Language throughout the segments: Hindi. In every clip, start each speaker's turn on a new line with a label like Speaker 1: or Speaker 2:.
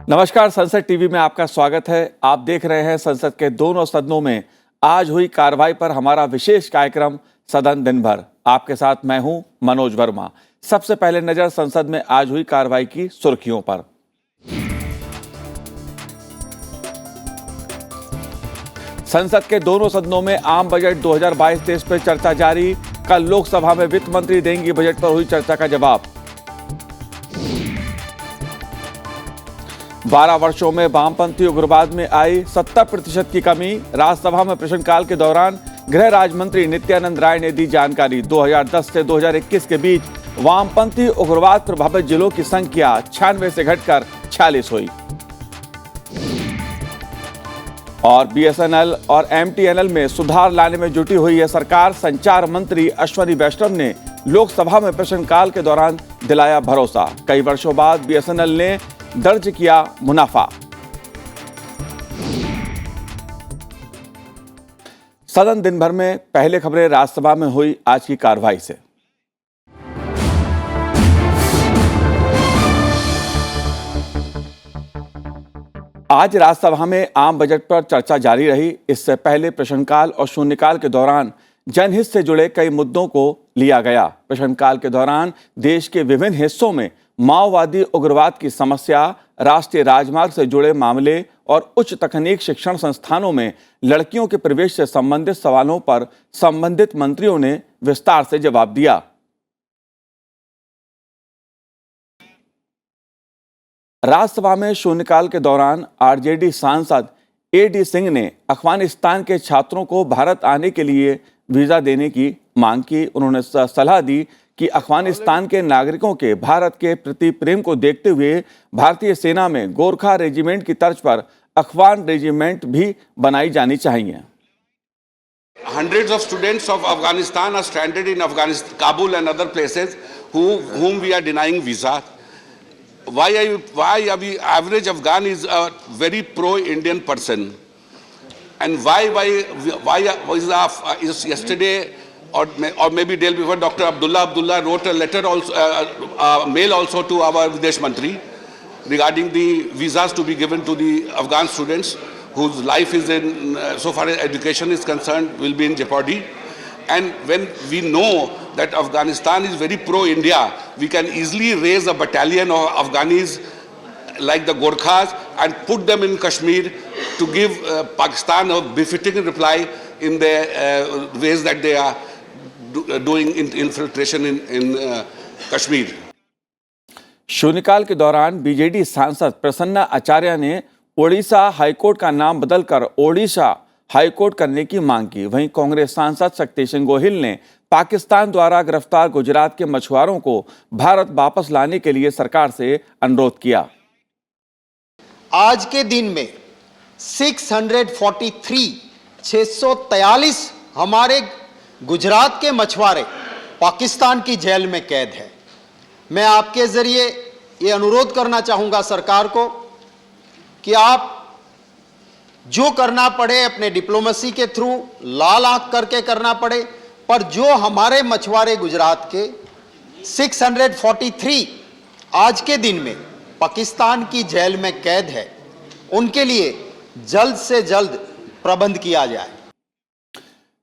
Speaker 1: नमस्कार, संसद टीवी में आपका स्वागत है। आप देख रहे हैं संसद के दोनों सदनों में आज हुई कार्रवाई पर हमारा विशेष कार्यक्रम सदन दिन भर। आपके साथ मैं हूं मनोज वर्मा। सबसे पहले नजर संसद में आज हुई कार्रवाई की सुर्खियों पर। संसद के दोनों सदनों में आम बजट 2022-23 पर चर्चा जारी। कल लोकसभा में वित्त मंत्री देंगी बजट पर हुई चर्चा का जवाब। 12 वर्षों में वामपंथी उग्रवाद में आई 70% की कमी। राज्यसभा में प्रश्नकाल के दौरान गृह राज्य मंत्री नित्यानंद राय ने दी जानकारी। 2010 से 2021 के बीच वामपंथी उग्रवाद प्रभावित जिलों की संख्या 96 से घटकर 46 हुई। और बीएसएनएल और एमटीएनएल में सुधार लाने में जुटी हुई है सरकार। संचार मंत्री अश्विनी वैष्णव ने लोकसभा में प्रश्नकाल के दौरान दिलाया भरोसा। कई वर्षों बाद बीएसएनएल ने दर्ज किया मुनाफा। सदन दिन भर में पहले खबरें राज्यसभा में हुई आज की कार्रवाई से। आज राज्यसभा में आम बजट पर चर्चा जारी रही। इससे पहले प्रश्नकाल और शून्यकाल के दौरान जनहित से जुड़े कई मुद्दों को लिया गया। प्रश्नकाल के दौरान देश के विभिन्न हिस्सों में माओवादी उग्रवाद की समस्या, राष्ट्रीय राजमार्ग से जुड़े मामले और उच्च तकनीक शिक्षण संस्थानों में लड़कियों के प्रवेश से संबंधित सवालों पर संबंधित मंत्रियों ने विस्तार से जवाब दिया। राज्यसभा में शून्यकाल के दौरान आरजेडी सांसद एडी सिंह ने अफगानिस्तान के छात्रों को भारत आने के लिए वीजा देने की मांग की। उन्होंने सलाह दी कि अफगानिस्तान के नागरिकों के भारत के प्रति प्रेम को देखते हुए भारतीय सेना में गोरखा रेजिमेंट की तर्ज पर अफगान रेजिमेंट भी बनाई जानी चाहिए।
Speaker 2: Hundreds of students of Afghanistan are stranded in Afghanistan, Kabul and other places whom we are denying visa. Why average Afghan is a very pro-Indian person, and why is yesterday or maybe day before Dr. Abdullah wrote a letter also, mail also to our Videsh Mantri regarding the visas to be given to the Afghan students whose life is in, so far as education is concerned, will be in jeopardy. And when we know that Afghanistan is very pro-India, we can easily raise a battalion of Afghanis like the Gorkhas and put them in Kashmir to give Pakistan a befitting reply in the ways that they are doing infiltration in Kashmir.
Speaker 1: शून्यकाल के दौरान बीजेडी सांसद प्रसन्ना आचार्य ने ओडिशा हाईकोर्ट का नाम बदलकर ओडिशा हाईकोर्ट करने की मांग की। वहीं कांग्रेस सांसद शक्ति सिंह गोहिल ने पाकिस्तान द्वारा गिरफ्तार गुजरात के मछुआरों को भारत वापस लाने के लिए सरकार से अनुरोध किया।
Speaker 3: आज के दिन में 643 हमारे गुजरात के मछुआरे पाकिस्तान की जेल में कैद है। मैं आपके जरिए ये अनुरोध करना चाहूंगा सरकार को कि आप जो करना पड़े अपने डिप्लोमेसी के थ्रू, लाल आंख करके करना पड़े, पर जो हमारे मछुआरे गुजरात के 643 आज के दिन में पाकिस्तान की जेल में कैद है, उनके लिए जल्द से जल्द प्रबंध किया जाए।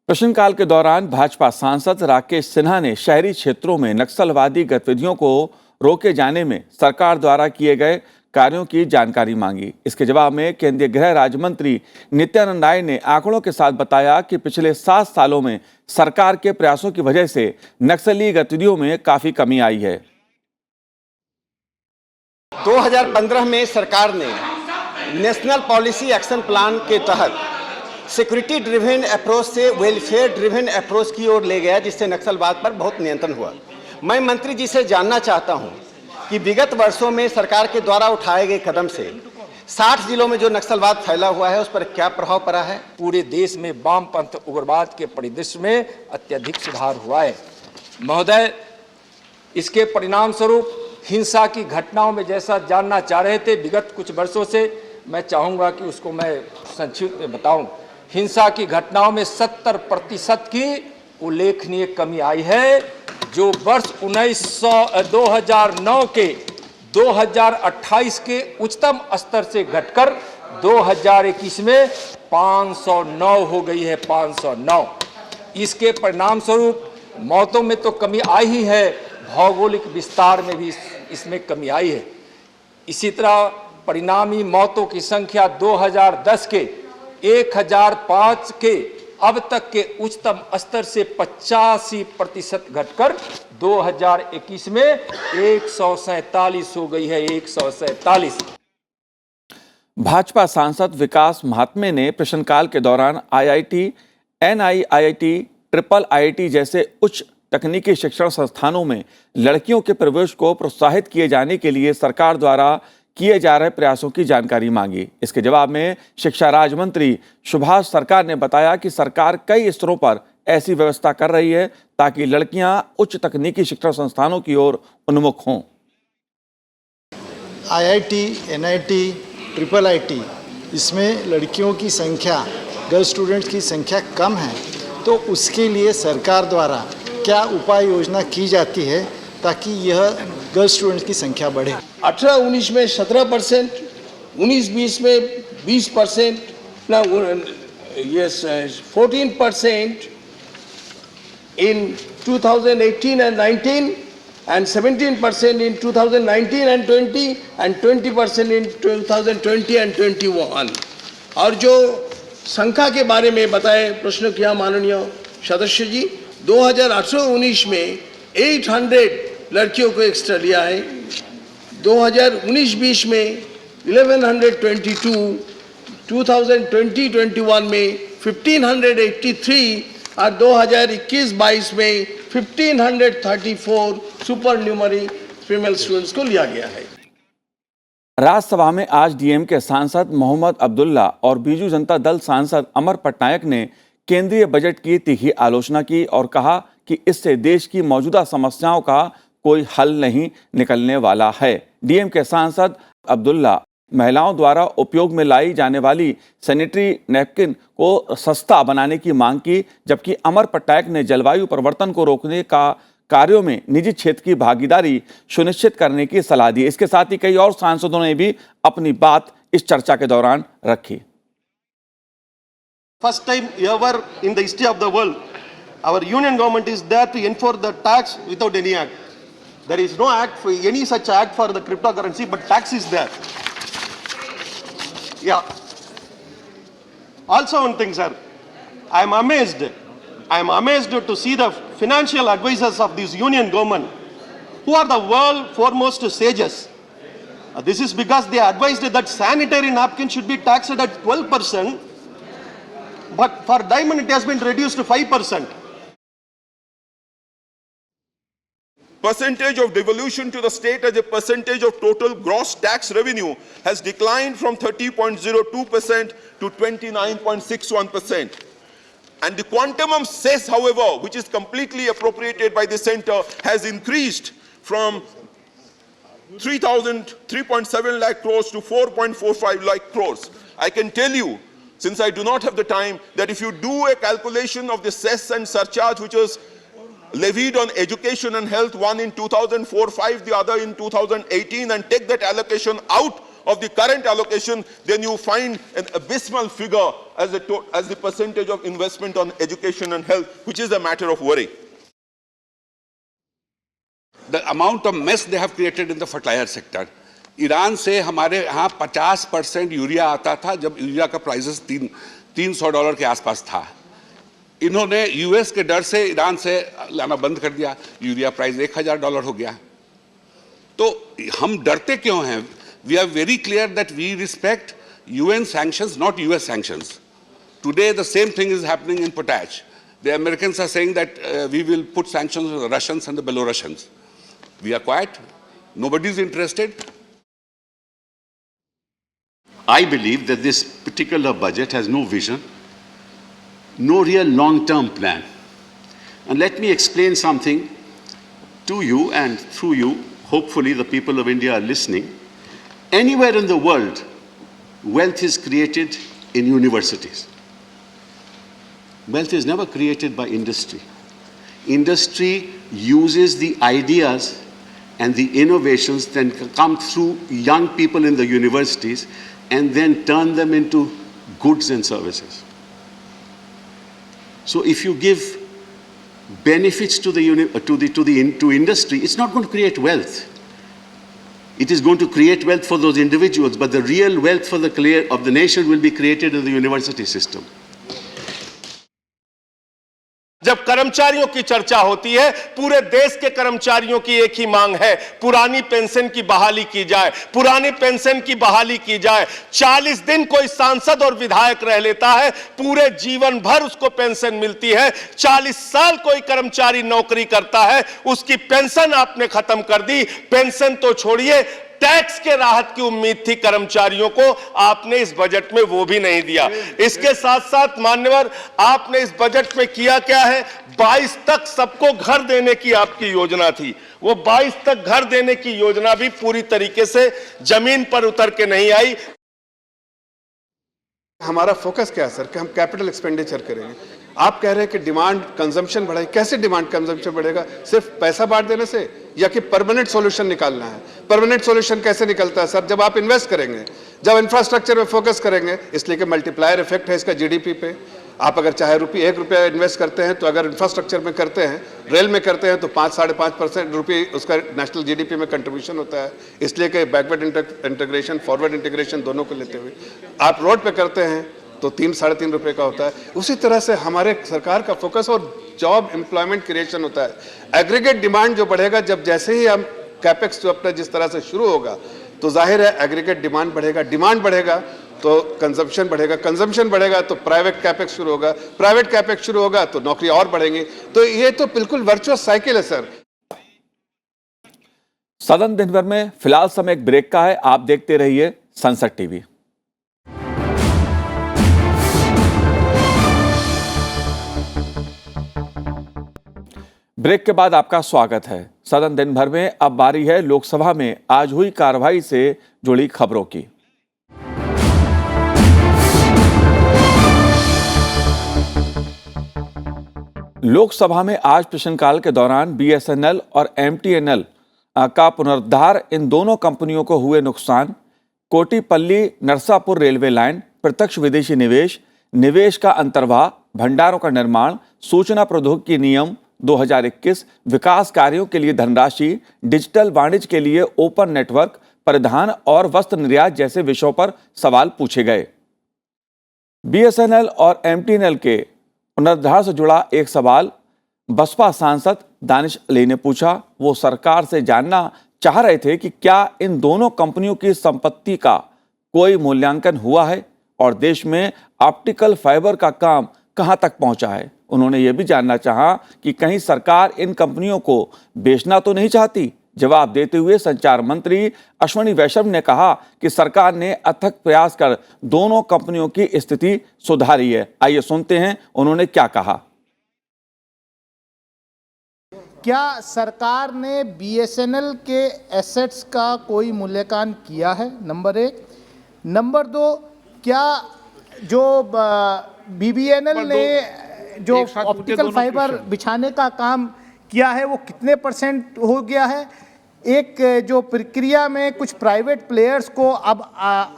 Speaker 1: प्रश्नकाल के दौरान भाजपा सांसद राकेश सिन्हा ने शहरी क्षेत्रों में नक्सलवादी गतिविधियों को रोके जाने में सरकार द्वारा किए गए कार्यों की जानकारी मांगी। इसके जवाब में केंद्रीय गृह राज्य मंत्री नित्यानंद राय ने आंकड़ों के साथ बताया कि पिछले 7 सालों में सरकार के प्रयासों की वजह से नक्सली गतिविधियों में काफी कमी आई है।
Speaker 3: 2015 में सरकार ने नेशनल पॉलिसी एक्शन प्लान के तहत सिक्योरिटी ड्रिवन अप्रोच से वेलफेयर ड्रिवन अप्रोच की ओर ले गया, जिससे नक्सलवाद पर बहुत नियंत्रण हुआ। मैं मंत्री जी से जानना चाहता हूं कि विगत वर्षों में सरकार के द्वारा उठाए गए कदम से 60 जिलों में जो नक्सलवाद फैला हुआ है उस पर क्या प्रभाव पड़ा है।
Speaker 4: पूरे देश में वामपंथ उग्रवाद के परिदृश्य में अत्यधिक सुधार हुआ है। महोदय, इसके परिणाम स्वरूप हिंसा की घटनाओं में जैसा जानना चाह रहे थे विगत कुछ वर्षों से, मैं चाहूँगा कि उसको मैं संक्षिप्त में बताऊँ। हिंसा की घटनाओं में 70% की उल्लेखनीय कमी आई है, जो वर्ष 2009 के 2028 के उच्चतम स्तर से घटकर 2021 में 509 हो गई है, 509। इसके परिणाम स्वरूप मौतों में तो कमी आई ही है, भौगोलिक विस्तार में भी इसमें कमी आई है। इसी तरह परिणामी मौतों की संख्या 2010 के 1005 के अब तक के उच्चतम स्तर से 85% घटकर 2021 में 147 हो गई है, 147।
Speaker 1: भाजपा सांसद विकास महात्मे ने प्रश्नकाल के दौरान आईआईटी, एनआईआईटी, ट्रिपल आईआईटी जैसे उच्च तकनीकी शिक्षण संस्थानों में लड़कियों के प्रवेश को प्रोत्साहित किए जाने के लिए सरकार द्वारा किए जा रहे प्रयासों की जानकारी मांगी। इसके जवाब में शिक्षा राज्य मंत्री सुभाष सरकार ने बताया कि सरकार कई स्तरों पर ऐसी व्यवस्था कर रही है ताकि लड़कियां उच्च तकनीकी शिक्षण संस्थानों की ओर उन्मुख हों।
Speaker 5: आईआईटी, एनआईटी, ट्रिपल आईटी, इसमें लड़कियों की संख्या, गर्ल स्टूडेंट्स की संख्या कम है, तो उसके लिए सरकार द्वारा क्या उपाय योजना की जाती है ताकि यह गर्ल स्टूडेंट्स की संख्या बढ़े।
Speaker 6: 18-19 में 17%, 19-20 में 20%, now yes 14% in 2018 and 19, and 17% in 2019 and 20, and 20% in 2020 and 21। और जो संख्या के बारे में बताए प्रश्न किया माननीय सदस्य जी, 2018-19 में 800 लड़कियों को एक्स्ट्रा लिया है, 2019-20 में 1122, 2020-21 में 1583 और 2021-22 में 1534 सुपर न्यूमरी फीमेल स्टूडेंट्स को लिया गया है।
Speaker 1: राज्यसभा में आज डीएमके सांसद मोहम्मद अब्दुल्ला और बीजू जनता दल सांसद अमर पटनायक ने केंद्रीय बजट की तीखी आलोचना की और कहा कि इससे देश की मौजूदा समस्याओं का कोई हल नहीं निकलने वाला है। डीएमके सांसद अब्दुल्ला महिलाओं द्वारा उपयोग में लाई जाने वाली सैनिटरी नैपकिन को सस्ता बनाने की मांग की, जबकि अमर पटनायक ने जलवायु परिवर्तन को रोकने का कार्यों में निजी क्षेत्र की भागीदारी सुनिश्चित करने की सलाह दी। इसके साथ ही कई और सांसदों ने भी अपनी बात इस चर्चा के दौरान रखी।
Speaker 7: First time ever in the history of the world, our union government is there to enforce the tax without any act. There is no act for any such act for the cryptocurrency, but tax is there. Yeah. Also one thing, sir, I am amazed to see the financial advisors of this union government, who are the world foremost sages. This is because they advised that sanitary napkin should be taxed at 12%, but for diamond it has been reduced to 5%.
Speaker 8: Percentage of devolution to the state as a percentage of total gross tax revenue has declined from 30.02% to 29.61%. And the quantum of cess, however, which is completely appropriated by the center, has increased from 3.7 lakh crores to 4.45 lakh crores. I can tell you, since I do not have the time, that if you do a calculation of the cess and surcharge which was levied on education and health, one in 2004-05, the other in 2018, and take that allocation out of the current allocation, then you find an abysmal figure as the percentage of investment on education and health, which is a matter of worry.
Speaker 2: The amount of mess they have created in the fertilizer sector. Iran से हमारे यहाँ 50% यूरिया आता था जब यूरिया का प्राइसेस $300 के आसपास था। इन्होंने यूएस के डर से ईरान से लाना बंद कर दिया, यूरिया प्राइस $1000 हो गया। तो हम डरते क्यों हैं? We are very clear that we respect UN sanctions, not US sanctions. Today the same thing is happening in potash. The Americans are saying that we will put sanctions on the Russians and the Belarusians. We are quiet. Nobody is interested.
Speaker 9: I believe that this particular budget has no vision, no real long-term plan. And let me explain something to you, and through you, hopefully the people of India are listening. Anywhere in the world, wealth is created in universities. Wealth is never created by industry. Industry uses the ideas and the innovations then come through young people in the universities and then turn them into goods and services. So if you give benefits to industry, it's not going to create wealth. It is going to create wealth for those individuals, but the real wealth of the nation will be created in the university system.
Speaker 7: जब कर्मचारियों की चर्चा होती है, पूरे देश के कर्मचारियों की एक ही मांग है, पुरानी पेंशन की बहाली की जाए, पुरानी पेंशन की बहाली की जाए। 40 दिन कोई सांसद और विधायक रह लेता है, पूरे जीवन भर उसको पेंशन मिलती है। 40 साल कोई कर्मचारी नौकरी करता है, उसकी पेंशन आपने खत्म कर दी। पेंशन तो छोड़िए, टैक्स के राहत की उम्मीद थी कर्मचारियों को, आपने इस बजट में वो भी नहीं दिया। इसके साथ साथ मान्यवर, आपने इस बजट में किया क्या है? 22 तक सबको घर देने की आपकी योजना थी, वो 22 तक घर देने की योजना भी पूरी तरीके से जमीन पर उतर के नहीं आई।
Speaker 10: हमारा फोकस क्या है सर कि हम कैपिटल एक्सपेंडिचर करेंगे। आप कह रहे हैं कि डिमांड कंजम्पशन बढ़ाए, कैसे डिमांड कंजम्पशन बढ़ेगा? सिर्फ पैसा बांट देने से, या कि परमानेंट सॉल्यूशन निकालना है? परमानेंट सॉल्यूशन कैसे निकलता है सर? जब आप इन्वेस्ट करेंगे, जब इंफ्रास्ट्रक्चर में फोकस करेंगे, इसलिए कि मल्टीप्लायर इफेक्ट है इसका जीडीपी पे। आप अगर चाहे ₹1 रुपया इन्वेस्ट करते हैं, तो अगर इंफ्रास्ट्रक्चर में करते हैं, रेल में करते हैं, तो 5-5.5% रुपये उसका नेशनल जीडीपी में कंट्रीब्यूशन होता है। इसलिए कि बैकवर्ड इंटीग्रेशन, फॉरवर्ड इंटीग्रेशन दोनों को लेते हुए आप रोड पे करते हैं तो 3-3.5 रुपये का होता है। उसी तरह से हमारे सरकार का फोकस और जॉब एम्प्लॉयमेंट क्रिएशन होता है। एग्रीगेट डिमांड जो बढ़ेगा, जब जैसे ही हम कैपेक्स जो अपना जिस तरह से शुरू होगा, तो जाहिर है एग्रीगेट डिमांड बढ़ेगा, डिमांड बढ़ेगा तो कंजम्पशन बढ़ेगा, कंजम्पशन बढ़ेगा तो प्राइवेट कैपेक्स शुरू होगा, प्राइवेट कैपेक्स शुरू होगा तो नौकरी और बढ़ेंगी। तो ये तो बिल्कुल वर्चुअस साइकिल है सर।
Speaker 1: सदन दिन भर में फिलहाल समय एक ब्रेक का है। आप देखते रहिए संसद टीवी। ब्रेक के बाद आपका स्वागत है। सदन दिन भर में अब बारी है लोकसभा में आज हुई कार्रवाई से जुड़ी खबरों की। लोकसभा में आज प्रश्नकाल के दौरान बीएसएनएल और एमटीएनएल का पुनरुद्धार, इन दोनों कंपनियों को हुए नुकसान, कोटिपल्ली नरसापुर रेलवे लाइन, प्रत्यक्ष विदेशी निवेश, निवेश का अंतर्वाह, भंडारों का निर्माण, सूचना प्रौद्योगिकी नियम 2021, विकास कार्यों के लिए धनराशि, डिजिटल वाणिज्य के लिए ओपन नेटवर्क, परिधान और वस्त्र निर्यात जैसे विषयों पर सवाल पूछे गए। बीएसएनएल और एमटीएनएल के पुनरुद्धार से जुड़ा एक सवाल बसपा सांसद दानिश अली ने पूछा। वो सरकार से जानना चाह रहे थे कि क्या इन दोनों कंपनियों की संपत्ति का कोई मूल्यांकन हुआ है और देश में ऑप्टिकल फाइबर का काम कहां तक पहुंचा है। उन्होंने ये भी जानना चाहा कि कहीं सरकार इन कंपनियों को बेचना तो नहीं चाहती। जवाब देते हुए संचार मंत्री अश्विनी वैष्णव ने कहा कि सरकार ने अथक प्रयास कर दोनों कंपनियों की स्थिति सुधारी है। आइए सुनते हैं उन्होंने क्या कहा।
Speaker 11: क्या सरकार ने बीएसएनएल के एसेट्स का कोई मूल्यांकन किया है? नंबर 1। नंबर 2, क्या जो बीबीएनएल ने जो ऑप्टिकल फाइबर बिछाने का काम किया है वो कितने % हो गया है? एक जो प्रक्रिया में कुछ प्राइवेट प्लेयर्स को अब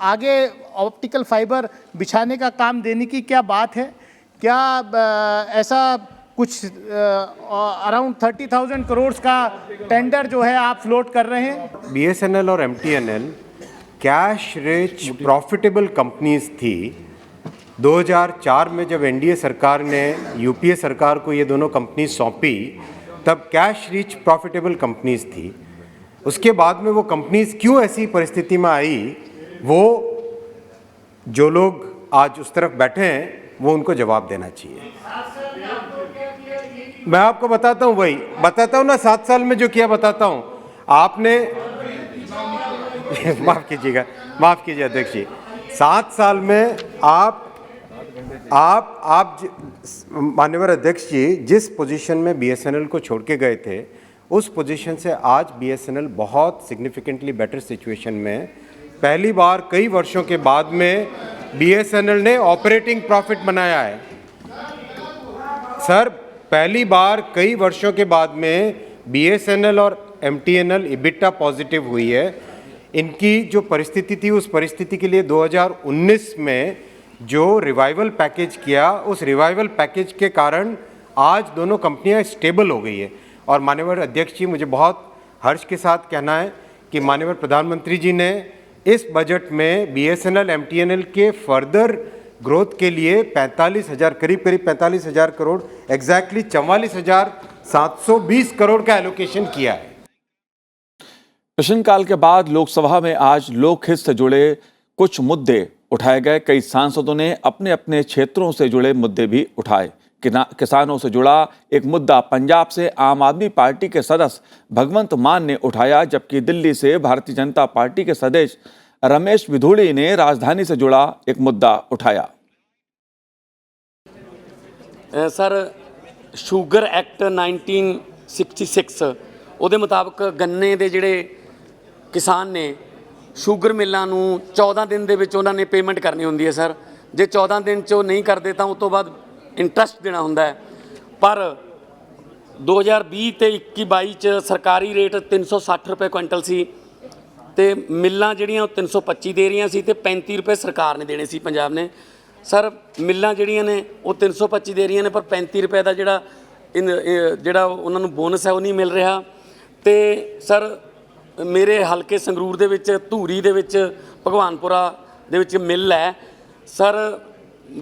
Speaker 11: आगे ऑप्टिकल फाइबर बिछाने का काम देने की क्या बात है? क्या ऐसा कुछ अराउंड 30,000 करोड़ का टेंडर जो है आप फ्लोट कर रहे हैं?
Speaker 12: बीएसएनएल और MTNL cash rich profitable companies थी। 2004 में जब एनडीए सरकार ने यूपीए सरकार को ये दोनों कंपनी सौंपी, तब कैश रिच प्रॉफिटेबल कंपनीज थी। उसके बाद में वो कंपनीज क्यों ऐसी परिस्थिति में आई, वो जो लोग आज उस तरफ बैठे हैं वो उनको जवाब देना चाहिए। मैं आपको बताता हूँ, वही बताता हूँ ना, 7 साल में जो किया बताता हूँ। आपने माफ़ कीजिए अध्यक्ष जी, 7 साल में आप माननीय अध्यक्ष जी जिस पोजीशन में बीएसएनएल को छोड़ के गए थे, उस पोजीशन से आज बीएसएनएल बहुत सिग्निफिकेंटली बेटर सिचुएशन में, पहली बार कई वर्षों के बाद में बीएसएनएल ने ऑपरेटिंग प्रॉफिट बनाया है। सर, पहली बार कई वर्षों के बाद में बीएसएनएल और MTNL EBITDA पॉजिटिव हुई है। इनकी जो परिस्थिति थी उस परिस्थिति के लिए 2019 में जो रिवाइवल पैकेज किया, उस रिवाइवल पैकेज के कारण आज दोनों कंपनियां स्टेबल हो गई है। और माननीय अध्यक्ष जी, मुझे बहुत हर्ष के साथ कहना है कि माननीय प्रधानमंत्री जी ने इस बजट में BSNL MTNL के फर्दर ग्रोथ के लिए 45,000 करीब 45,000 करोड़ एग्जैक्टली 44,720 करोड़ का एलोकेशन किया है।
Speaker 1: प्रश्नकाल के बाद लोकसभा में आज लोकहित से जुड़े कुछ मुद्दे उठाए गए। कई सांसदों ने अपने अपने क्षेत्रों से जुड़े मुद्दे भी उठाए। किसानों से जुड़ा एक मुद्दा पंजाब से आम आदमी पार्टी के सदस्य भगवंत मान ने उठाया, जबकि दिल्ली से भारतीय जनता पार्टी के सदस्य रमेश विधूड़ी ने राजधानी से जुड़ा एक मुद्दा उठाया।
Speaker 13: सर, ਸ਼ੂਗਰ ਐਕਟ 1966 ਉਹਦੇ ਮੁਤਾਬਕ ਗੰਨੇ ਦੇ ਜਿਹੜੇ ਕਿਸਾਨ ਨੇ ਸ਼ੂਗਰ ਮਿੱਲਾਂ ਨੂੰ 14 ਦਿਨ ਦੇ ਵਿੱਚ ਉਹਨਾਂ ਨੇ ਪੇਮੈਂਟ ਕਰਨੀ ਹੁੰਦੀ ਹੈ। ਸਰ, ਜੇ 14 ਦਿਨ 'ਚ ਉਹ ਨਹੀਂ ਕਰਦੇ ਤਾਂ ਉਸ ਤੋਂ ਬਾਅਦ ਇੰਟਰਸਟ ਦੇਣਾ ਹੁੰਦਾ ਹੈ। ਪਰ 2020 ਤੇ 21-22 'ਚ ਸਰਕਾਰੀ ਰੇਟ 360 ਰੁਪਏ ਕੁਇੰਟਲ ਸੀ ਤੇ ਮਿੱਲਾਂ ਜਿਹੜੀਆਂ ਉਹ 325 ਦੇ ਰਹੀਆਂ ਸੀ ਤੇ 35 ਰੁਪਏ ਸਰਕਾਰ ਨੇ ਦੇਣੇ ਸੀ ਪੰਜਾਬ ਨੇ। ਸਰ, ਮਿੱਲਾਂ ਜਿਹੜੀਆਂ ਨੇ ਉਹ 325 ਦੇ ਰਹੀਆਂ ਨੇ ਪਰ 35 ਰੁਪਏ ਦਾ ਜਿਹੜਾ ਉਹਨਾਂ ਨੂੰ ਬੋਨਸ ਹੈ ਉਹ ਨਹੀਂ ਮਿਲ ਰਿਹਾ। ਤੇ ਸਰ, ਮੇਰੇ ਹਲਕੇ ਸੰਗਰੂਰ ਦੇ ਵਿੱਚ ਧੂਰੀ ਦੇ ਵਿੱਚ ਭਗਵਾਨਪੁਰਾ ਦੇ ਵਿੱਚ ਮਿੱਲ ਹੈ। ਸਰ,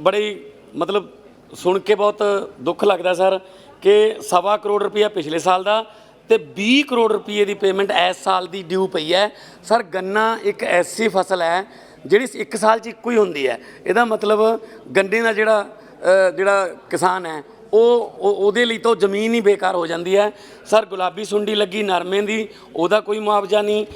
Speaker 13: ਬੜੀ ਮਤਲਬ ਸੁਣ ਕੇ ਬਹੁਤ ਦੁੱਖ ਲੱਗਦਾ ਸਰ ਕਿ 1.25 ਕਰੋੜ ਰੁਪਇਆ ਪਿਛਲੇ ਸਾਲ ਦਾ ਤੇ 20 ਕਰੋੜ ਰੁਪਏ ਦੀ ਪੇਮੈਂਟ ਇਸ ਸਾਲ ਦੀ ਡਿਊ ਪਈ ਹੈ। ਸਰ, ਗੰਨਾ ਇੱਕ ਐਸੀ ਫਸਲ ਹੈ ਜਿਹੜੀ ਇੱਕ ਸਾਲ 'ਚ ਇੱਕੋ ਹੀ ਹੁੰਦੀ ਹੈ। ਇਹਦਾ ਮਤਲਬ ਗੰਨੇ ਦਾ ਜਿਹੜਾ ਕਿਸਾਨ ਹੈ ਉਹਦੇ ਲਈ ਤਾਂ ਜ਼ਮੀਨ ਹੀ ਬੇਕਾਰ ਹੋ ਜਾਂਦੀ ਹੈ। ਸਰ, ਗੁਲਾਬੀ ਸੁੰਡੀ ਲੱਗੀ ਨਰਮੇ ਦੀ, ਉਹਦਾ ਕੋਈ मुआवजा नहीं।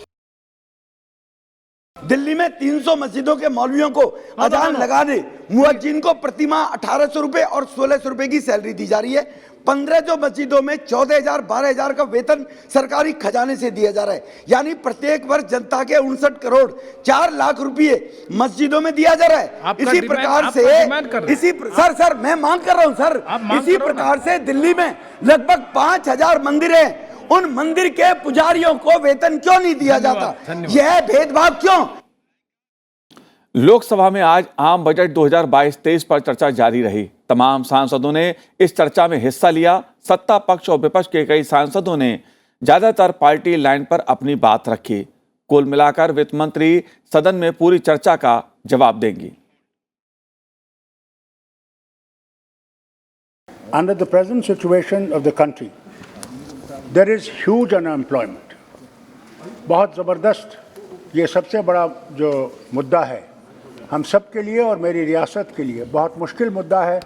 Speaker 14: दिल्ली में 300 मस्जिदों के मौलवियों को अजान लगा दे, मुअज्जिन को प्रतिमाह 1800 रुपए और 1600 रुपए की सैलरी दी जा रही है। 15 जो मस्जिदों में 14,000 12,000 का वेतन सरकारी खजाने से दिया जा रहा है। यानी प्रत्येक वर्ष जनता के 59 करोड़ 4 लाख रुपए मस्जिदों में दिया जा रहा है। इसी प्रकार से सर मैं मांग कर रहा हूं सर, इसी प्रकार से दिल्ली में लगभग 5,000 मंदिर है, उन मंदिर के पुजारियों को वेतन क्यों नहीं दिया जाता? यह भेदभाव क्यों?
Speaker 1: लोकसभा में आज आम बजट 2022-23 पर चर्चा जारी रही। तमाम सांसदों ने इस चर्चा में हिस्सा लिया। सत्ता पक्ष और विपक्ष के कई सांसदों ने ज्यादातर पार्टी लाइन पर अपनी बात रखी। कुल मिलाकर वित्त मंत्री सदन में पूरी चर्चा का जवाब देंगी।
Speaker 15: Under the present situation of the country, there is huge unemployment. बहुत ज़बरदस्त, ये सबसे बड़ा जो मुद्दा है हम सब के लिए और मेरी रियासत के लिए बहुत मुश्किल मुद्दा है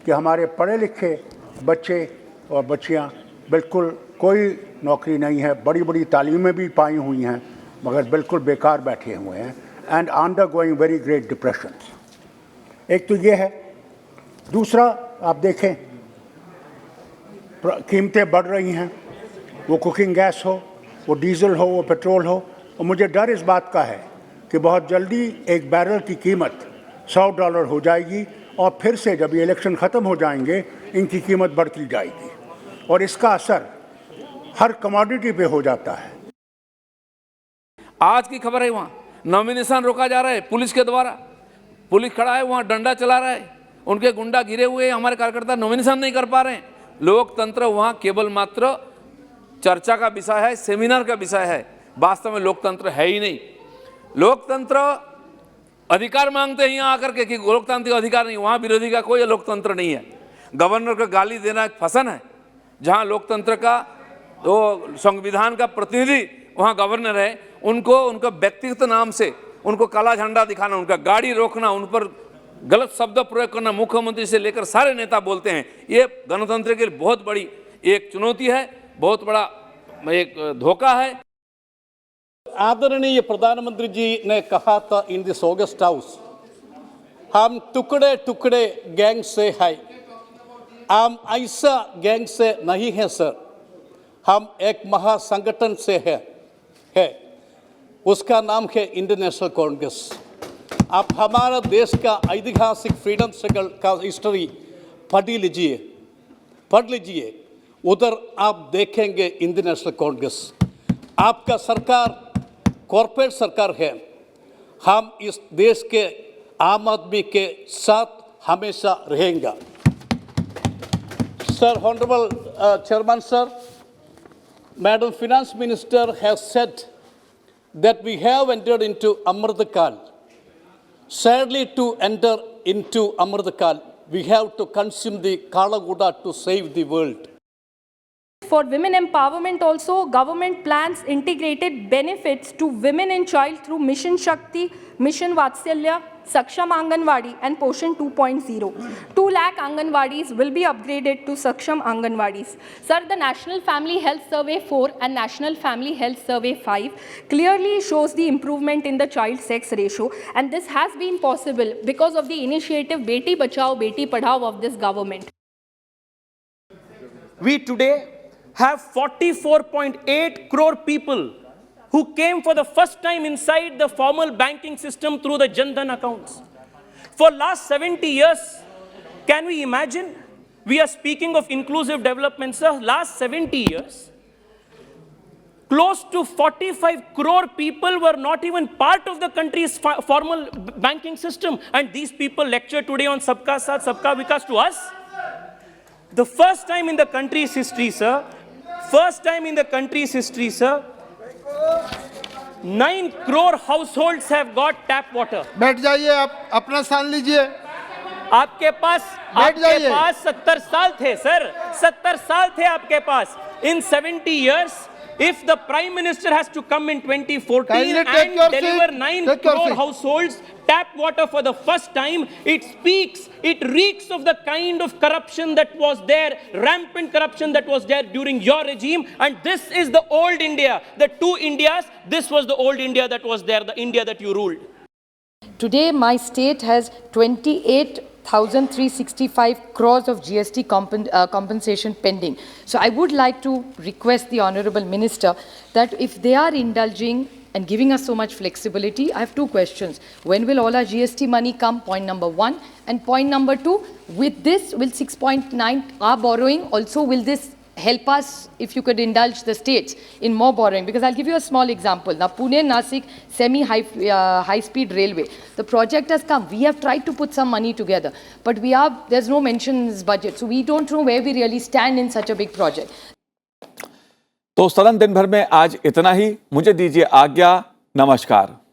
Speaker 15: कि हमारे पढ़े लिखे बच्चे और बच्चियां बिल्कुल कोई नौकरी नहीं है, बड़ी बड़ी तालीमें भी पाई हुई हैं मगर बिल्कुल बेकार बैठे हुए हैं and under going very great depression. एक तो ये है। दूसरा, आप देखें कीमतें बढ़ रही हैं, वो कुकिंग गैस हो, वो डीजल हो, वो पेट्रोल हो, और मुझे डर इस बात का है कि बहुत जल्दी एक बैरल की कीमत $100 हो जाएगी और फिर से जब ये इलेक्शन ख़त्म हो जाएंगे इनकी कीमत बढ़ती जाएगी और इसका असर हर कमोडिटी पे हो जाता है।
Speaker 4: आज की खबर है, वहाँ नॉमिनेशन रोका जा रहा है पुलिस के द्वारा। पुलिस खड़ा है वहाँ, डंडा चला रहा है, उनके गुंडा गिरे हुए, हमारे कार्यकर्ता नॉमिनेशन नहीं कर पा रहे हैं। लोकतंत्र वहाँ केवल मात्र चर्चा का विषय है, सेमिनार का विषय है, वास्तव में लोकतंत्र है ही नहीं। लोकतंत्र अधिकार मांगते हैं यहाँ आकर के कि लोकतांत्रिक अधिकार नहीं, वहाँ विरोधी का कोई लोकतंत्र नहीं है। गवर्नर को गाली देना एक फैशन है, जहाँ लोकतंत्र का तो संविधान का प्रतिनिधि वहाँ गवर्नर है, उनको उनका व्यक्तिगत नाम से उनको काला झंडा दिखाना, उनका गाड़ी रोकना, उन पर गलत शब्द प्रयोग करना, मुख्यमंत्री से लेकर सारे नेता बोलते हैं। ये गणतंत्र के लिए बहुत बड़ी एक चुनौती है, बहुत बड़ा एक धोखा है।
Speaker 16: आदरणीय प्रधानमंत्री जी ने कहा था इन दिस ऑगस्ट हाउस, हम टुकड़े टुकड़े गैंग से है, हम ऐसा गैंग से नहीं है सर, हम एक महासंगठन से है, उसका नाम है इंडियन नेशनल कांग्रेस। आप हमारा देश का ऐतिहासिक फ्रीडम स्ट्रगल का हिस्ट्री पढ़ लीजिए, उधर आप देखेंगे इंडियन नेशनल कांग्रेस। आपका सरकार कॉरपोरेट सरकार है। हम इस देश के आम आदमी के साथ हमेशा रहेंगे। Sir, Honorable Chairman, sir, Madam Finance Minister has said that we have entered into Amrit Kal. Sadly, to enter into Amrit Kal, we have to consume the Kala Guda to save the world.
Speaker 17: For women empowerment also, government plans integrated benefits to women and child through Mission Shakti, Mission Vatsalya, Saksham Anganwadi and Poshan 2.0. 2 lakh Anganwadis will be upgraded to Saksham Anganwadis. Sir, the National Family Health Survey 4 and National Family Health Survey 5 clearly shows the improvement in the child sex ratio, and this has been possible because of the initiative Beti Bachao, Beti Padhao of this government.
Speaker 18: We today have 44.8 crore people who came for the first time inside the formal banking system through the Jan Dhan accounts. For last 70 years, can we imagine? We are speaking of inclusive development, sir. Last 70 years, close to 45 crore people were not even part of the country's formal banking system. And these people lecture today on Sabka Saath, Sabka Vikas to us. The first time in the country's history, sir, 9 crore households have got tap water.
Speaker 11: बैठ जाइए, आप अपना स्थान लीजिए।
Speaker 18: आपके पास 70 साल थे सर, 70 साल थे आपके पास। In 70 years, if the Prime Minister has to come in 2014 and deliver 9 crore households tap water for the first time, it speaks, it reeks of the kind of corruption that was there, rampant corruption that was there during your regime. And this is the old India, the two Indias. This was the old India that was there, the India that you ruled.
Speaker 19: Today, my state has 28,365 crores of GST compensation pending. So I would like to request the Honorable Minister that if they are indulging and giving us so much flexibility, I have 2 questions. When will all our GST money come? Point number 1. And point number 2, with this, will 6.9, our borrowing also, will this help us, if you could indulge the states in more borrowing? Because I'll give you a small example. Now, Pune-Nasik semi-high-speed railway, the project has come. We have tried to put some money together, but there's no mention in this budget. So we don't know where we really stand in such a big project.
Speaker 1: तो सदन दिन भर में आज इतना ही। मुझे दीजिए आज्ञा। नमस्कार।